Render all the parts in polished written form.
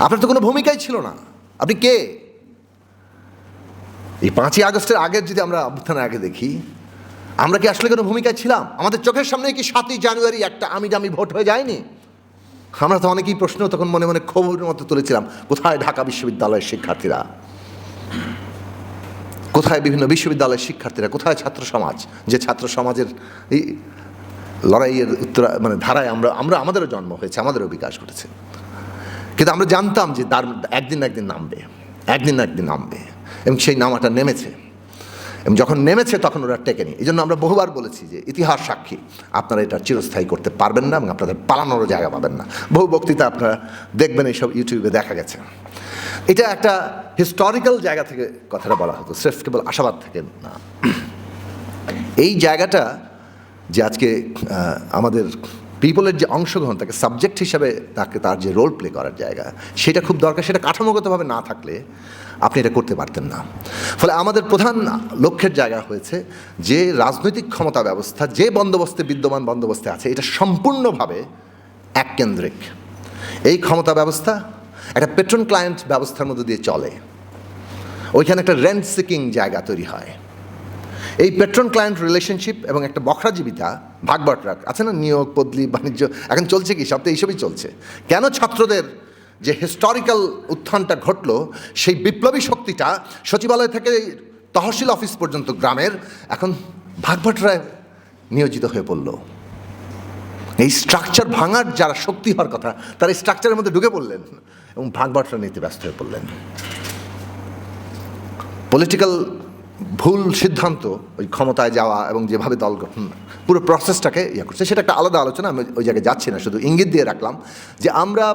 আপনার তো কোনো ভূমিকাই ছিল না। আপনি কে? এই 5ই আগস্টের আগের যদি আমরা অভ্যুত্থানের আগে দেখি, আমরা কি আসলে কোনো ভূমিকায় ছিলাম? আমাদের চোখের সামনে কি 7ই জানুয়ারি একটা আমি ভোট হয়ে যায়নি? আমরা তো অনেকেই প্রশ্ন তখন মনে মনে ক্ষোভের মতো তুলেছিলাম, কোথায় ঢাকা বিশ্ববিদ্যালয়ের শিক্ষার্থীরা, কোথায় বিভিন্ন বিশ্ববিদ্যালয়ের শিক্ষার্থীরা, কোথায় ছাত্র সমাজ, যে ছাত্র সমাজের এই লড়াইয়ের ধারায় আমরা আমাদেরও জন্ম হয়েছে, আমাদেরও বিকাশ ঘটেছে। কিন্তু আমরা জানতাম যে তার একদিন না একদিন নামবে, এবং সেই নামাটা নেমেছে। এবং যখন নেমেছে তখন ওরা টেকেনি। এই জন্য আমরা বহুবার বলেছি যে ইতিহাস সাক্ষী, আপনারা এটা চিরস্থায়ী করতে পারবেন না এবং আপনাদের পালানোরও জায়গা পাবেন না। বহু বক্তৃতা আপনারা দেখবেন, এইসব ইউটিউবে দেখা গেছে। এটা একটা হিস্টোরিক্যাল জায়গা থেকে কথাটা বলা হতো, স্রেফ কেবল আশাবাদ থেকে না। এই জায়গাটা যে আজকে আমাদের পিপলের যে অংশগ্রহণ, তাকে সাবজেক্ট হিসাবে তার যে রোল প্লে করার জায়গা, সেটা খুব দরকার। সেটা কাঠামোগতভাবে না থাকলে আপনি এটা করতে পারতেন না। ফলে আমাদের প্রধান লক্ষ্যের জায়গা হয়েছে যে রাজনৈতিক ক্ষমতা ব্যবস্থা যে বন্দোবস্তে বিদ্যমান বন্দোবস্তে আছে, এটা সম্পূর্ণভাবে এককেন্দ্রিক। এই ক্ষমতা ব্যবস্থা একটা পেট্রন ক্লায়েন্ট ব্যবস্থার মধ্যে দিয়ে চলে। ওইখানে একটা রেন্ট সিকিং জায়গা তৈরি হয়। এই পেট্রন ক্লায়েন্ট রিলেশনশিপ এবং একটা বখরাজীবিতা ভাগবাটরাক আছে না, নিয়োগ বদলি বাণিজ্য এখন চলছে কি, সব তো এইসবই চলছে। কেন ছাত্রদের যে হিস্টোরিক্যাল উত্থানটা ঘটলো, সেই বিপ্লবী শক্তিটা সচিবালয় থেকে তহসিল অফিস পর্যন্ত গ্রামের এখন ভাগবাটরায় নিয়োজিত হয়ে পড়ল। এই স্ট্রাকচার ভাঙার যারা শক্তি হওয়ার কথা, তারা এই স্ট্রাকচারের মধ্যে ঢুকে পড়লেন এবং ভাগবাটরা নিতে ব্যস্ত হয়ে পড়লেন। পলিটিক্যাল ভুল সিদ্ধান্ত, ওই ক্ষমতায় যাওয়া এবং যেভাবে দল গঠন, পুরো প্রসেসটাকে করছে, সেটা একটা আলাদা আলোচনা। আমি ওই জায়গায় যাচ্ছি না, শুধু ইঙ্গিত দিয়ে রাখলাম যে আমরা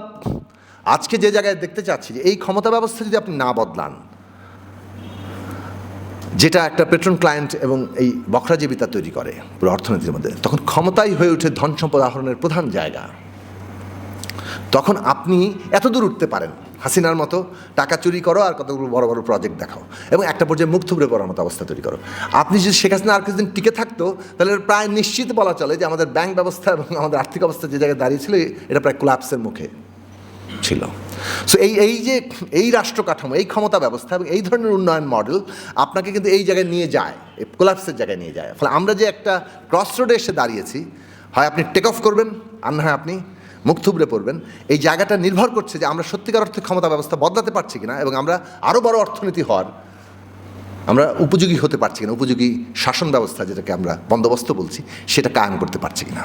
আজকে যে জায়গায় দেখতে চাচ্ছি যে এই ক্ষমতা ব্যবস্থা যদি আপনি না বদলান, যেটা একটা পেট্রন ক্লায়েন্ট এবং এই বখরাজীবিতা তৈরি করে পুরো অর্থনীতির মধ্যে, তখন ক্ষমতাই হয়ে ওঠে ধন সম্পদ আহরণের প্রধান জায়গা। তখন আপনি এত দূর উঠতে পারেন, হাসিনার মতো টাকা চুরি করো আর কতগুলো বড় বড় প্রজেক্ট দেখাও এবং একটা পর্যায়ে মুখ থুবড়ে পড়ার মতো অবস্থা তৈরি করো। আপনি যদি শেখ হাসিনা আর কিছুদিন টিকে থাকতো, তাহলে প্রায় নিশ্চিত বলা চলে যে আমাদের ব্যাংক ব্যবস্থা এবং আমাদের আর্থিক অবস্থা যে জায়গায় দাঁড়িয়েছিল, এটা প্রায় কোলাপসের মুখে ছিল। সো এই রাষ্ট্র কাঠামো, এই ক্ষমতা ব্যবস্থা এবং এই ধরনের উন্নয়ন মডেল আপনাকে কিন্তু এই জায়গায় নিয়ে যায়, এই কোলাপসের জায়গায় নিয়ে যায়। ফলে আমরা যে একটা ক্রস রোডে এসে দাঁড়িয়েছি, হয় আপনি টেক অফ করবেন আর না হয় আপনি মুখ থুবড়ে পড়বেন। এই জায়গাটা নির্ভর করছে যে আমরা সত্যিকার অর্থে ক্ষমতা ব্যবস্থা বদলাতে পারছি কিনা এবং আমরা আরও বড় অর্থনীতি হওয়ার আমরা উপযোগী হতে পারছি কিনা, উপযোগী শাসন ব্যবস্থা যেটাকে আমরা বন্দোবস্ত বলছি, সেটা কায়েম করতে পারছি কিনা।